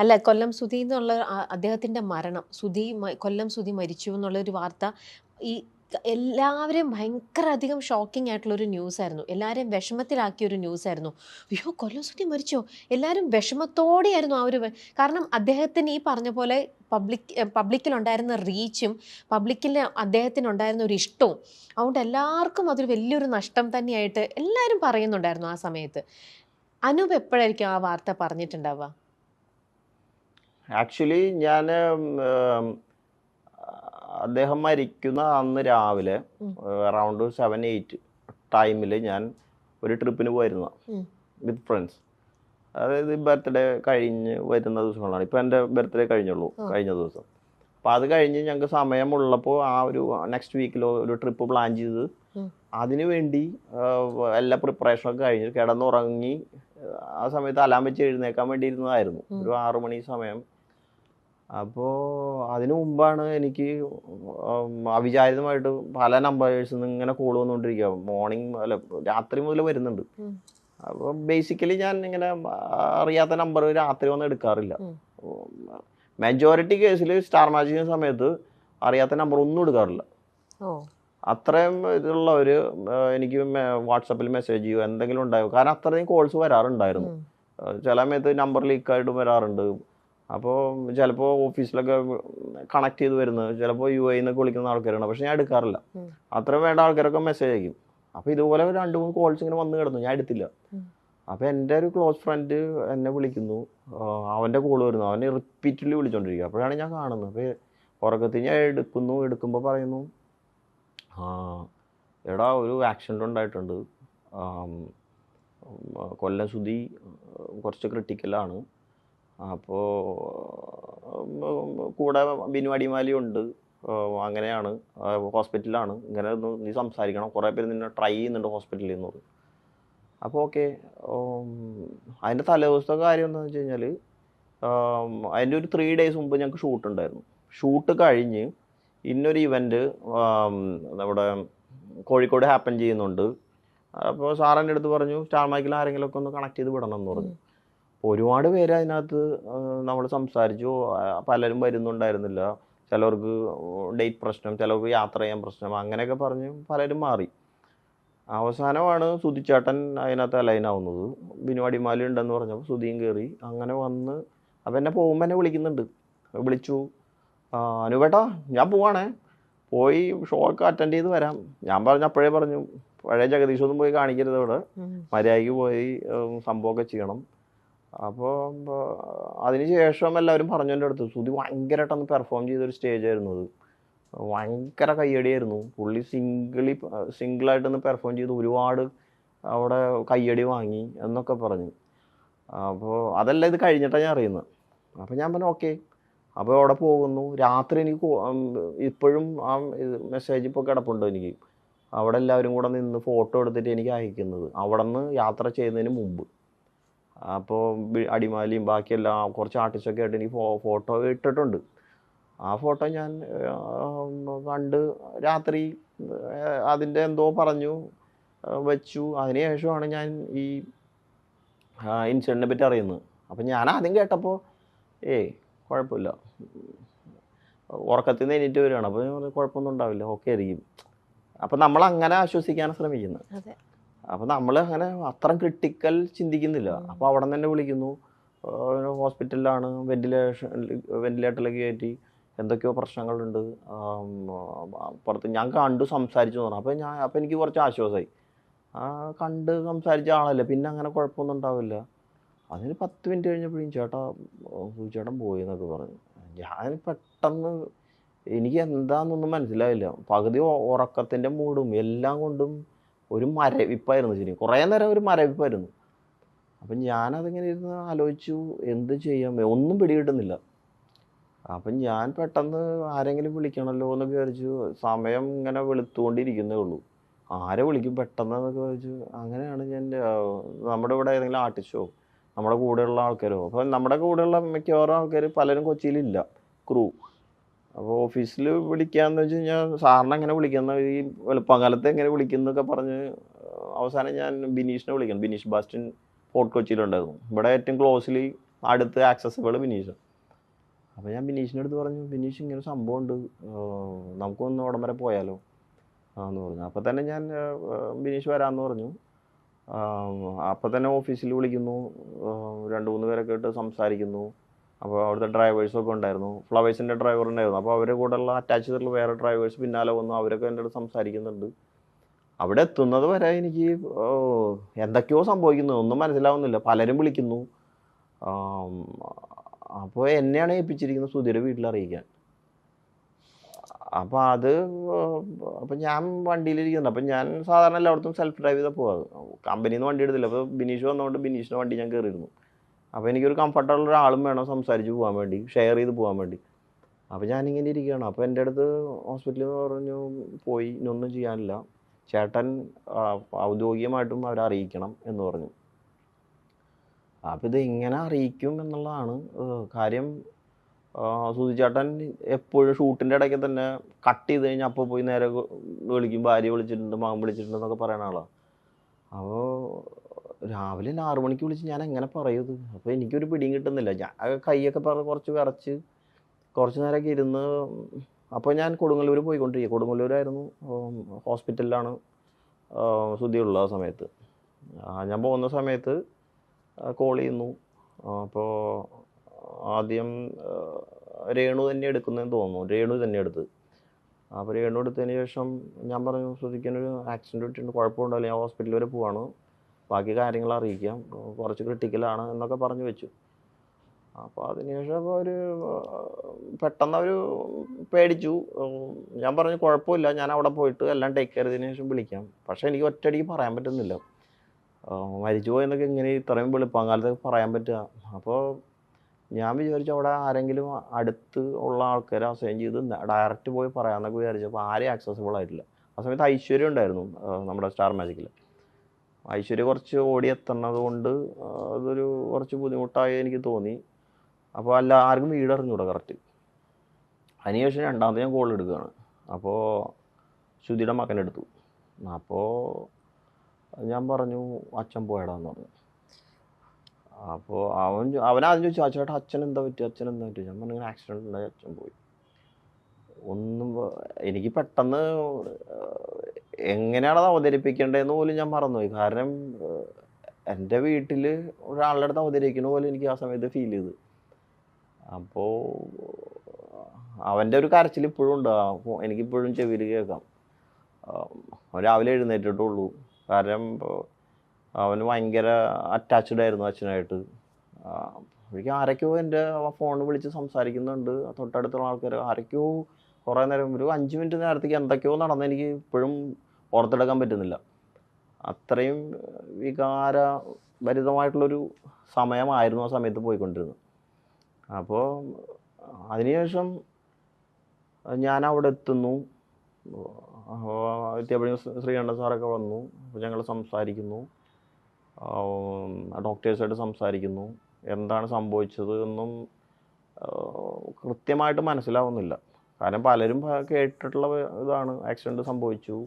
അല്ല, കൊല്ലം സുധി എന്നുള്ള അദ്ദേഹത്തിന്റെ മരണം, കൊല്ലം സുധി മരിച്ചു എന്നുള്ളൊരു വാർത്ത ഈ എല്ലാവരെയും ഭയങ്കര അധികം ഷോക്കിംഗ് ആയിട്ടുള്ള ഒരു ന്യൂസ് ആയിരുന്നു. എല്ലാവരെയും വിഷമത്തിലാക്കിയ ഒരു ന്യൂസ് ആയിരുന്നു. അയ്യോ, കൊല്ലം സുധി മരിച്ചോ? എല്ലാവരും വിഷമത്തോടെയായിരുന്നു ആ ഒരു കാരണം അദ്ദേഹത്തിന് ഈ പറഞ്ഞ പോലെ പബ്ലിക്കിലുണ്ടായിരുന്ന റീച്ചും പബ്ലിക്കിൽ അദ്ദേഹത്തിനുണ്ടായിരുന്ന ഒരു ഇഷ്ടവും, അതുകൊണ്ട് എല്ലാവർക്കും അതൊരു വലിയൊരു നഷ്ടം തന്നെയായിട്ട് എല്ലാവരും പറയുന്നുണ്ടായിരുന്നു ആ സമയത്ത്. അനൂപ് എപ്പോഴായിരിക്കും ആ വാർത്ത പറഞ്ഞിട്ടുണ്ടാവുക? ആക്ച്വലി ഞാൻ അദ്ദേഹം മരിക്കുന്ന അന്ന് രാവിലെ അറൗണ്ട് 7-8 ടൈമിൽ ഞാൻ ഒരു ട്രിപ്പിന് പോയിരുന്നു വിത്ത് ഫ്രണ്ട്സ്. അതായത് ബർത്ത്ഡേ കഴിഞ്ഞ് വരുന്ന ദിവസങ്ങളാണ്. ഇപ്പം എൻ്റെ ബർത്ത്ഡേ കഴിഞ്ഞുള്ളൂ കഴിഞ്ഞ ദിവസം. അപ്പം അത് കഴിഞ്ഞ് ഞങ്ങൾക്ക് സമയമുള്ളപ്പോൾ ആ ഒരു നെക്സ്റ്റ് വീക്കിൽ ഒരു ട്രിപ്പ് പ്ലാൻ ചെയ്ത് അതിനു വേണ്ടി എല്ലാ പ്രിപ്പറേഷനൊക്കെ കഴിഞ്ഞ് കിടന്നുറങ്ങി ആ സമയത്ത് അലാം വെച്ച് എഴുന്നേക്കാൻ വേണ്ടി ഇരുന്നതായിരുന്നു. ഒരു 6 മണി സമയം. അപ്പോൾ അതിനു മുമ്പാണ് എനിക്ക് അവിചാരിതമായിട്ട് പല നമ്പേഴ്സിൽ നിന്ന് ഇങ്ങനെ കോൾ വന്നുകൊണ്ടിരിക്കുക. മോർണിംഗ് അല്ല, രാത്രി മുതൽ വരുന്നുണ്ട്. അപ്പോൾ ബേസിക്കലി ഞാൻ ഇങ്ങനെ അറിയാത്ത നമ്പർ രാത്രി ഒന്നും എടുക്കാറില്ല. മെജോറിറ്റി കേസിൽ സ്റ്റാർ മാജിക്കുന്ന സമയത്ത് അറിയാത്ത നമ്പർ ഒന്നും എടുക്കാറില്ല. അത്രയും ഇതുള്ളവർ എനിക്ക് വാട്സപ്പിൽ മെസ്സേജ് ചെയ്യുമോ എന്തെങ്കിലും ഉണ്ടായോ, കാരണം അത്രയും കോൾസ് വരാറുണ്ടായിരുന്നു. ചില സമയത്ത് നമ്പർ ലീക്കായിട്ടും വരാറുണ്ട്. അപ്പോൾ ചിലപ്പോൾ ഓഫീസിലൊക്കെ കണക്ട് ചെയ്ത് വരുന്നത്, ചിലപ്പോൾ UAE എന്നൊക്കെ വിളിക്കുന്ന ആൾക്കാരാണ്. പക്ഷെ ഞാൻ എടുക്കാറില്ല. അത്രയും വേണ്ട ആൾക്കാരൊക്കെ മെസ്സേജ് അയക്കും. അപ്പോൾ ഇതുപോലെ 2-3 കോൾസ് ഇങ്ങനെ വന്ന് കിടന്നു, ഞാൻ എടുത്തില്ല. അപ്പോൾ എൻ്റെ ഒരു ക്ലോസ് ഫ്രണ്ട് എന്നെ വിളിക്കുന്നു, അവൻ്റെ കോൾ വരുന്നു, അവനെ റിപ്പീറ്റ്ലി വിളിച്ചോണ്ടിരിക്കുക. അപ്പോഴാണ് ഞാൻ കാണുന്നത്. അപ്പോൾ ഉറക്കത്തിൽ ഞാൻ എടുക്കുമ്പോൾ പറയുന്നു, എടാ ഒരു ആക്സിഡൻ്റ് ഉണ്ടായിട്ടുണ്ട്, കൊല്ലം സുധി കുറച്ച് ക്രിട്ടിക്കലാണ്, അപ്പോൾ കൂടെ ബിനു അടിമാലി ഉണ്ട്, അങ്ങനെയാണ്, ഹോസ്പിറ്റലിലാണ്, ഇങ്ങനെ ഒന്ന് നീ സംസാരിക്കണം, കുറേ പേര് നിന്നെ ട്രൈ ചെയ്യുന്നുണ്ട് ഹോസ്പിറ്റലിൽ നിന്ന് പറഞ്ഞു. അപ്പോൾ ഓക്കെ. അതിൻ്റെ തലേദിവസത്തെ കാര്യം എന്താണെന്ന് വെച്ച് കഴിഞ്ഞാൽ അതിൻ്റെ ഒരു 3 days മുമ്പ് ഞങ്ങൾക്ക് ഷൂട്ട് ഉണ്ടായിരുന്നു. ഷൂട്ട് കഴിഞ്ഞ് ഇന്നൊരു ഇവൻറ്റ് നമ്മുടെ കോഴിക്കോട് ഹാപ്പൻ ചെയ്യുന്നുണ്ട്. അപ്പോൾ സാറിൻ്റെ അടുത്ത് പറഞ്ഞു സ്റ്റാർ മൈക്കിൽ ആരെങ്കിലുമൊക്കെ ഒന്ന് കണക്ട് ചെയ്ത് വിടണം എന്ന് പറഞ്ഞു. ഒരുപാട് പേര് അതിനകത്ത് നമ്മൾ സംസാരിച്ചു. പലരും വരുന്നുണ്ടായിരുന്നില്ല. ചിലവർക്ക് ഡേറ്റ് പ്രശ്നം, ചിലവർക്ക് യാത്ര ചെയ്യാൻ പ്രശ്നം, അങ്ങനെയൊക്കെ പറഞ്ഞ് പലരും മാറി. അവസാനമാണ് സുധിച്ചേട്ടൻ അതിനകത്ത് അലൈനാവുന്നത്. ബിനു അടിമാലി ഉണ്ടെന്ന് പറഞ്ഞപ്പോൾ സുധിയും കയറി. അങ്ങനെ വന്ന് അപ്പം എന്നെ പോകുമ്പോൾ എന്നെ വിളിച്ചു, അനുവേട്ടാ ഞാൻ പോവാണേ, പോയി ഷോ ഒക്കെ അറ്റൻഡ് ചെയ്ത് വരാം. ഞാൻ അപ്പോഴേ പറഞ്ഞു, പഴയ ജഗദീഷൊന്നും പോയി കാണിക്കരുത്, ഇവിടെ മര്യാദയ്ക്ക് പോയി സംഭവമൊക്കെ ചെയ്യണം. അപ്പോൾ അതിന് ശേഷം എല്ലാവരും പറഞ്ഞു എൻ്റെ അടുത്ത്, സുധി ഭയങ്കരമായിട്ടൊന്ന് പെർഫോം ചെയ്തൊരു സ്റ്റേജ് ആയിരുന്നു അത്. ഭയങ്കര കയ്യടിയായിരുന്നു. പുള്ളി സിംഗിളായിട്ടൊന്ന് പെർഫോം ചെയ്ത് ഒരുപാട് അവിടെ കയ്യടി വാങ്ങി എന്നൊക്കെ പറഞ്ഞു. അപ്പോൾ അതെല്ലാം ഇത് കഴിഞ്ഞിട്ടാണ് ഞാൻ അറിയുന്നത്. അപ്പോൾ ഞാൻ പറഞ്ഞു ഓക്കെ. അപ്പോൾ അവിടെ പോകുന്നു. രാത്രി എനിക്ക് ഇപ്പോഴും ആ മെസ്സേജ് ഇപ്പോൾ കിടപ്പുണ്ട് എനിക്ക്. അവിടെ എല്ലാവരും കൂടെ നിന്ന് ഫോട്ടോ എടുത്തിട്ട് എനിക്ക് അയക്കുന്നത്, അവിടെ നിന്ന് യാത്ര ചെയ്യുന്നതിന് മുമ്പ്. അപ്പോൾ അടിമാലിയും ബാക്കിയെല്ലാം കുറച്ച് ആർട്ടിസ്റ്റൊക്കെ ആയിട്ട് എനിക്ക് ഫോട്ടോ ഇട്ടിട്ടുണ്ട്. ആ ഫോട്ടോ ഞാൻ കണ്ട് രാത്രി അതിൻ്റെ എന്തോ പറഞ്ഞു വെച്ചു. അതിനുശേഷമാണ് ഞാൻ ഈ ഇൻസിഡൻറ്റിനെ പറ്റി അറിയുന്നത്. അപ്പം ഞാൻ ആദ്യം കേട്ടപ്പോൾ കുഴപ്പമില്ല, ഉറക്കത്തിൽ നിന്ന് എണീറ്റ് വരികയാണ്. അപ്പോൾ കുഴപ്പമൊന്നും ഉണ്ടാവില്ല, ഓക്കെ ആയിരിക്കും. അപ്പം നമ്മളങ്ങനെ ആശ്വസിക്കാനാണ് ശ്രമിക്കുന്നത്. അപ്പം നമ്മൾ അങ്ങനെ അത്രയും ക്രിട്ടിക്കൽ ചിന്തിക്കുന്നില്ല. അപ്പോൾ അവിടെ നിന്ന് തന്നെ വിളിക്കുന്നു, ഹോസ്പിറ്റലിലാണ്, വെന്റിലേറ്ററിലേക്ക് കയറ്റി, എന്തൊക്കെയോ പ്രശ്നങ്ങളുണ്ട്, പുറത്ത് ഞാൻ കണ്ടു സംസാരിച്ചു എന്ന് പറഞ്ഞു. അപ്പോൾ എനിക്ക് കുറച്ച് ആശ്വാസമായി. കണ്ട് സംസാരിച്ച ആളല്ലേ, പിന്നെ അങ്ങനെ കുഴപ്പമൊന്നും ഉണ്ടാവില്ല. അതിന് 10 മിനിറ്റ് കഴിഞ്ഞപ്പോഴും ചേട്ടൻ പോയി എന്നൊക്കെ പറഞ്ഞു. ഞാൻ പെട്ടെന്ന് എനിക്ക് എന്താണെന്നൊന്നും മനസ്സിലായില്ല. പകുതി ഉറക്കത്തിൻ്റെ മൂടും എല്ലാം കൊണ്ടും ഒരു മരവിപ്പായിരുന്നു. ശരി, കുറേ നേരം ഒരു മരവിപ്പായിരുന്നു. അപ്പം ഞാനതിങ്ങനെ ഇരുന്ന് ആലോചിച്ചു, എന്ത് ചെയ്യാം, ഒന്നും പിടികിട്ടുന്നില്ല. അപ്പം ഞാൻ പെട്ടെന്ന് ആരെങ്കിലും വിളിക്കണമല്ലോ എന്നൊക്കെ വിചാരിച്ചു. സമയം ഇങ്ങനെ വെളുത്തുകൊണ്ടിരിക്കുന്നേ ഉള്ളൂ, ആരെ വിളിക്കും പെട്ടെന്ന് എന്നൊക്കെ വിചാരിച്ചു. അങ്ങനെയാണ് ഞാൻ നമ്മുടെ ഇവിടെ ഏതെങ്കിലും ആർട്ടിസ്റ്റോ നമ്മുടെ കൂടെയുള്ള ആൾക്കാരോ, അപ്പോൾ നമ്മുടെ കൂടെയുള്ള മിക്കവാറും ആൾക്കാർ പലരും കൊച്ചിയിലില്ല, ക്രൂ. അപ്പോൾ ഓഫീസിൽ വിളിക്കാമെന്ന് വെച്ച് കഴിഞ്ഞാൽ സാറിനെ എങ്ങനെ വിളിക്കുന്ന, ഈ വെളുപ്പകാലത്ത് എങ്ങനെ വിളിക്കുന്നൊക്കെ പറഞ്ഞ് അവസാനം ഞാൻ ബിനീഷിനെ വിളിക്കണം. ബിനീഷ് ബാസ്റ്റിൻ ഫോർട്ട് കൊച്ചിയിലുണ്ടായിരുന്നു. ഇവിടെ ഏറ്റവും ക്ലോസ്ലി അടുത്ത് ആക്സസിബിൾ ബിനീഷ്. അപ്പോൾ ഞാൻ ബിനീഷിൻ്റെ അടുത്ത് പറഞ്ഞു, ബിനീഷ് ഇങ്ങനെ സംഭവം ഉണ്ട്, നമുക്കൊന്ന് അവിടം വരെ പോയാലോ എന്ന് പറഞ്ഞു. അപ്പോൾ തന്നെ ഞാൻ ബിനീഷ് വരാമെന്ന് പറഞ്ഞു. അപ്പോൾ തന്നെ ഓഫീസിൽ വിളിക്കുന്നു, 2-3 പേരൊക്കെ ഇട്ട് സംസാരിക്കുന്നു. അപ്പോൾ അവിടുത്തെ ഡ്രൈവേഴ്സൊക്കെ ഉണ്ടായിരുന്നു, ഫ്ലവേഴ്സിൻ്റെ ഡ്രൈവർ ഉണ്ടായിരുന്നു. അപ്പോൾ അവരുടെ കൂടെയുള്ള അറ്റാച്ച് ചെയ്തിട്ടുള്ള വേറെ ഡ്രൈവേഴ്സ് പിന്നാലെ വന്നു, അവരൊക്കെ എൻ്റെ അടുത്ത് സംസാരിക്കുന്നുണ്ട്. അവിടെ എത്തുന്നത് വരെ എനിക്ക് എന്തൊക്കെയോ സംഭവിക്കുന്നു, ഒന്നും മനസ്സിലാവുന്നില്ല. പലരും വിളിക്കുന്നു. അപ്പോൾ എന്നെയാണ് ഏൽപ്പിച്ചിരിക്കുന്നത് സുധീരെ വീട്ടിൽ അറിയിക്കാൻ. അപ്പോൾ അപ്പോൾ ഞാൻ വണ്ടിയിലിരിക്കുന്നുണ്ട്. അപ്പം ഞാൻ സാധാരണ എല്ലായിടത്തും സെൽഫ് ഡ്രൈവ് ചെയ്താൽ പോകാറ്, കമ്പനിയിൽ നിന്ന് വണ്ടി എടുത്തില്ല. അപ്പോൾ ബിനീഷ് വന്നതുകൊണ്ട് ബിനീഷിൻ്റെ വണ്ടി ഞാൻ കയറിയിരുന്നു. അപ്പോൾ എനിക്കൊരു കംഫർട്ടബിൾ ഒരാളും വേണം സംസാരിച്ച് പോകാൻ വേണ്ടി, ഷെയർ ചെയ്ത് പോകാൻ വേണ്ടി. അപ്പോൾ ഞാനിങ്ങനെ ഇരിക്കുകയാണ്. അപ്പോൾ എൻ്റെ അടുത്ത് ഹോസ്പിറ്റലിൽ നിന്ന് പറഞ്ഞു, പോയി ഇനൊന്നും ചെയ്യാനില്ല, ചേട്ടൻ ഔദ്യോഗികമായിട്ടും അവരെ അറിയിക്കണം എന്ന് പറഞ്ഞു. അപ്പോൾ ഇത് എങ്ങനെ അറിയിക്കും എന്നുള്ളതാണ് കാര്യം. സുധി ചേട്ടൻ എപ്പോഴും ഷൂട്ടിൻ്റെ ഇടയ്ക്ക് തന്നെ കട്ട് ചെയ്ത് കഴിഞ്ഞാൽ അപ്പോൾ പോയി നേരെ വിളിക്കും, ഭാര്യ വിളിച്ചിട്ടുണ്ട്, മകൻ വിളിച്ചിട്ടുണ്ട് എന്നൊക്കെ പറയുന്ന ആളാണ്. അപ്പോൾ രാവിലെ 6 മണിക്ക് വിളിച്ച് ഞാൻ എങ്ങനെ പറയുന്നത്? അപ്പോൾ എനിക്കൊരു പിടിയും കിട്ടുന്നില്ല. ഞാൻ കൈയൊക്കെ കുറച്ച് വിറച്ച് കുറച്ച് നേരമൊക്കെ ഇരുന്ന്. അപ്പോൾ ഞാൻ കൊടുങ്ങല്ലൂർ പോയിക്കൊണ്ടിരിക്കുക. കൊടുങ്ങല്ലൂരായിരുന്നു, ഹോസ്പിറ്റലിലാണ് സുധിയുള്ള ആ സമയത്ത്. ഞാൻ പോകുന്ന സമയത്ത് കോൾ ചെയ്യുന്നു. അപ്പോൾ ആദ്യം രേണു തന്നെ എടുക്കുന്നതെന്ന് തോന്നുന്നു, രേണു തന്നെ എടുത്ത്. അപ്പോൾ രേണു എടുത്തതിന് ശേഷം ഞാൻ പറഞ്ഞു, സുധിക്കൊരു ആക്സിഡൻറ്റ് പറ്റിയിട്ടുണ്ട്, കുഴപ്പമുണ്ടല്ലോ, ഞാൻ ഹോസ്പിറ്റലിൽ വരെ പോവാണ്, ബാക്കി കാര്യങ്ങൾ അറിയിക്കാം, കുറച്ച് ക്രിട്ടിക്കലാണ് എന്നൊക്കെ പറഞ്ഞു വെച്ചു. അപ്പോൾ അതിനുശേഷം പെട്ടെന്ന് അവർ പേടിച്ചു. ഞാൻ പറഞ്ഞു കുഴപ്പമില്ല, ഞാൻ അവിടെ പോയിട്ട് എല്ലാം ടേക്ക് കെയർ ചെയ്തതിന് ശേഷം വിളിക്കാം. പക്ഷേ എനിക്ക് ഒറ്റയടിക്ക് പറയാൻ പറ്റുന്നില്ല, മരിച്ചു പോയെന്നൊക്കെ ഇങ്ങനെ ഇത്രയും വെളുപ്പാങ്കാലത്തൊക്കെ പറയാൻ പറ്റുക. അപ്പോൾ ഞാൻ വിചാരിച്ചു അവിടെ ആരെങ്കിലും അടുത്ത് ഉള്ള ആൾക്കാരെ അസൈൻ ചെയ്ത് ഡയറക്റ്റ് പോയി പറയാമെന്നൊക്കെ വിചാരിച്ചപ്പോൾ ആരെയും ആക്സസിബിൾ ആയിട്ടില്ല. ആ സമയത്ത് ഐശ്വര്യ ഉണ്ടായിരുന്നു, നമ്മുടെ സ്റ്റാർ മാജിക്കിൽ. ഐശ്വര്യ കുറച്ച് ഓടിയെത്തുന്നത് കൊണ്ട് അതൊരു കുറച്ച് ബുദ്ധിമുട്ടായി എനിക്ക് തോന്നി. അപ്പോൾ ആർക്കും വീട് അറിഞ്ഞൂടാ കറക്റ്റ്. അതിനുശേഷം രണ്ടാമത് ഞാൻ കോൾ എടുക്കുകയാണ്. അപ്പോൾ ശ്രുതിയുടെ മകനെടുത്തു. അപ്പോൾ ഞാൻ പറഞ്ഞു, അച്ഛൻ പോയടാന്ന് പറഞ്ഞു. അപ്പോൾ അവനാദ്യം ചോദിച്ചു, ചേട്ടാ അച്ഛൻ എന്താ പറ്റി? ഞാൻ പറഞ്ഞു, ഇങ്ങനെ ആക്സിഡൻറ്റ് ഉണ്ടായി, അച്ഛൻ പോയി. ഒന്നും എനിക്ക് പെട്ടെന്ന് എങ്ങനെയാണത് അവതരിപ്പിക്കേണ്ടതെന്ന് പോലും ഞാൻ മറന്നുപോയി. കാരണം എൻ്റെ വീട്ടിൽ ഒരാളുടെ അടുത്ത് അവതരിക്കുന്ന പോലെ എനിക്ക് ആ സമയത്ത് ഫീൽ ചെയ്തു. അപ്പോൾ അവൻ്റെ ഒരു കരച്ചിൽ ഇപ്പോഴും ഉണ്ട്, എനിക്കിപ്പോഴും ചെവിയിൽ കേൾക്കാം. രാവിലെ എഴുന്നേറ്റിട്ടുള്ളൂ. കാരണം അവന് ഭയങ്കര അറ്റാച്ച്ഡ് ആയിരുന്നു അച്ഛനായിട്ട്. എനിക്ക് ആരൊക്കെയോ എൻ്റെ ഫോൺ വിളിച്ച് സംസാരിക്കുന്നുണ്ട്, തൊട്ടടുത്തുള്ള ആൾക്കാർ ആരൊക്കെയോ കുറേ നേരം, ഒരു 5 മിനിറ്റ് നേരത്തേക്ക് എന്തൊക്കെയോ നടന്ന് എനിക്ക് ഇപ്പോഴും ഓർത്തെടുക്കാൻ പറ്റുന്നില്ല. അത്രയും വികാരഭരിതമായിട്ടുള്ളൊരു സമയമായിരുന്നു ആ സമയത്ത് പോയിക്കൊണ്ടിരുന്നത്. അപ്പോൾ അതിനുശേഷം ഞാൻ അവിടെ എത്തുന്നു. എത്തിയപ്പോഴും ശ്രീകണ്ഠൻ സാറൊക്കെ വന്നു. അപ്പോൾ ഞങ്ങൾ സംസാരിക്കുന്നു, ഡോക്ടേഴ്സായിട്ട് സംസാരിക്കുന്നു. എന്താണ് സംഭവിച്ചത് എന്നും കൃത്യമായിട്ട് മനസ്സിലാവുന്നില്ല. കാരണം പലരും കേട്ടിട്ടുള്ള ഇതാണ്, ആക്സിഡൻറ്റ് സംഭവിച്ചു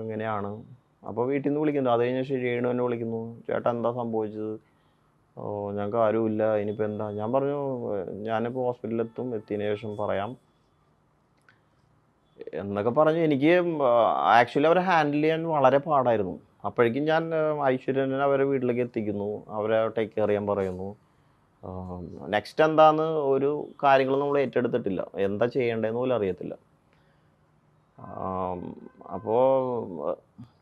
ഇങ്ങനെയാണ്. അപ്പോൾ വീട്ടിൽ നിന്ന് വിളിക്കുന്നു. അത് കഴിഞ്ഞ് രേണു എന്നെ വിളിക്കുന്നു, ചേട്ടാ എന്താ സംഭവിച്ചത്? ഞങ്ങൾക്ക് ആരുമില്ല, ഇനിയിപ്പോൾ എന്താ? ഞാൻ പറഞ്ഞു, ഞാനിപ്പോൾ ഹോസ്പിറ്റലിലെത്തും, എത്തിയതിന് ശേഷം പറയാം എന്നൊക്കെ പറഞ്ഞു. എനിക്ക് ആക്ച്വലി അവരെ ഹാൻഡിൽ ചെയ്യാൻ വളരെ പാടായിരുന്നു. അപ്പോഴേക്കും ഞാൻ ഐശ്വര്യനെ അവരെ വീട്ടിലേക്ക് എത്തിക്കുന്നു, അവരെ ടേക്ക് കെയർ ചെയ്യാൻ പറയുന്നു. നെക്സ്റ്റ് എന്താന്ന് ഒരു കാര്യങ്ങളും നമ്മൾ ഏറ്റെടുത്തിട്ടില്ല, എന്താ ചെയ്യേണ്ടതെന്ന് പോലും അറിയത്തില്ല. അപ്പോൾ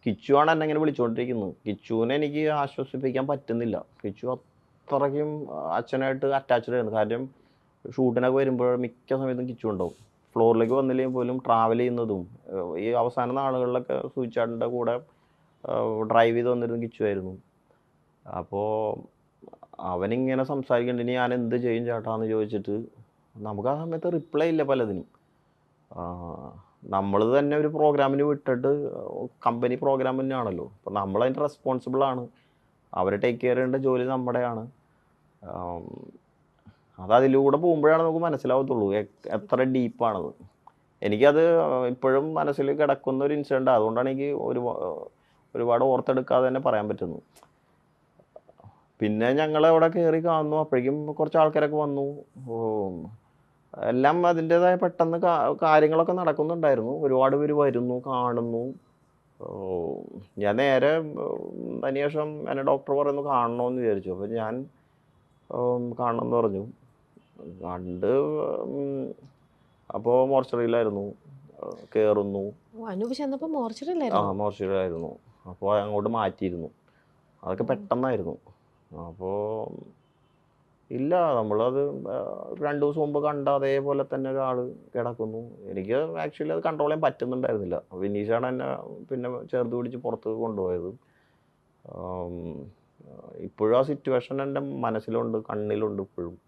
കിച്ചുവാണ് എന്നെ ഇങ്ങനെ വിളിച്ചുകൊണ്ടിരിക്കുന്നത്. കിച്ചുവിനെ എനിക്ക് ആശ്വസിപ്പിക്കാൻ പറ്റുന്നില്ല. കിച്ചു അത്രയ്ക്കും അച്ഛനായിട്ട് അറ്റാച്ച്ഡ് ആയിരുന്നു. കാര്യം ഷൂട്ടിനൊക്കെ വരുമ്പോൾ മിക്ക സമയത്തും കിച്ചു ഉണ്ടാവും. ഫ്ലോറിലേക്ക് വന്നില്ലെങ്കിൽ പോലും ട്രാവൽ ചെയ്യുന്നതും ഈ അവസാന നാളുകളിലൊക്കെ സൂചിച്ചാടിൻ്റെ കൂടെ ഡ്രൈവ് ചെയ്ത് വന്നിരുന്ന കിച്ചുവായിരുന്നു. അപ്പോൾ അവനിങ്ങനെ സംസാരിക്കേണ്ട, ഇനി ഞാൻ എന്ത് ചെയ്യും ചേട്ടാന്ന് ചോദിച്ചിട്ട് നമുക്ക് ആ സമയത്ത് റിപ്ലൈ ഇല്ല പലതിനും. നമ്മൾ തന്നെ ഒരു പ്രോഗ്രാമിന് വിട്ടിട്ട്, കമ്പനി പ്രോഗ്രാം തന്നെയാണല്ലോ, അപ്പോൾ നമ്മളതിൻ്റെ റെസ്പോൺസിബിളാണ്. അവരെ ടേക്ക് കെയർ ചെയ്യേണ്ട ജോലി നമ്മുടെയാണ്. അതിലൂടെ പോകുമ്പോഴാണ് നമുക്ക് മനസ്സിലാവത്തുള്ളൂ എത്ര ഡീപ്പാണത്. എനിക്കത് ഇപ്പോഴും മനസ്സിൽ കിടക്കുന്ന ഒരു ഇൻസിഡൻ്റ്. അതുകൊണ്ടാണ് എനിക്ക് ഒരുപാട് ഓർത്തെടുക്കാതെ തന്നെ പറയാൻ പറ്റുന്നത്. പിന്നെ ഞങ്ങൾ അവിടെ കയറി കാണുന്നു, അപ്പോഴേക്കും കുറച്ച് ആൾക്കാരൊക്കെ വന്നു. ഓ, എല്ലാം അതിൻ്റെതായ പെട്ടെന്ന് കാര്യങ്ങളൊക്കെ നടക്കുന്നുണ്ടായിരുന്നു. ഒരുപാട് പേര് വരുന്നു, കാണുന്നു. ഓ, ഞാൻ നേരെ അതിനുശേഷം എന്നെ ഡോക്ടർ പറയുന്നു കാണണമെന്ന് വിചാരിച്ചു. അപ്പോൾ ഞാൻ കാണണമെന്ന് പറഞ്ഞു. കണ്ട് അപ്പോൾ മോർച്ചറിയിലായിരുന്നു. കയറുന്നു. അനൂപ് ചെന്നപ്പോൾ ആ, മോർച്ചറിയിലായിരുന്നു. മോർച്ചറിയിലായിരുന്നു. അപ്പോൾ അങ്ങോട്ട് മാറ്റിയിരുന്നു. അതൊക്കെ പെട്ടെന്നായിരുന്നു. അപ്പോൾ ഇല്ല, നമ്മളത് 2 ദിവസം മുമ്പ് കണ്ട അതേപോലെ തന്നെ ഒരാൾ കിടക്കുന്നു. എനിക്ക് ആക്ച്വലി അത് കൺട്രോൾ ചെയ്യാൻ പറ്റുന്നുണ്ടായിരുന്നില്ല. വിനീഷാണ് എന്നെ പിന്നെ ചേർത്ത് പിടിച്ച് പുറത്ത് കൊണ്ടുപോയത്. ഇപ്പോഴും ആ സിറ്റുവേഷൻ എൻ്റെ മനസ്സിലുണ്ട്, കണ്ണിലുണ്ട് ഇപ്പോഴും.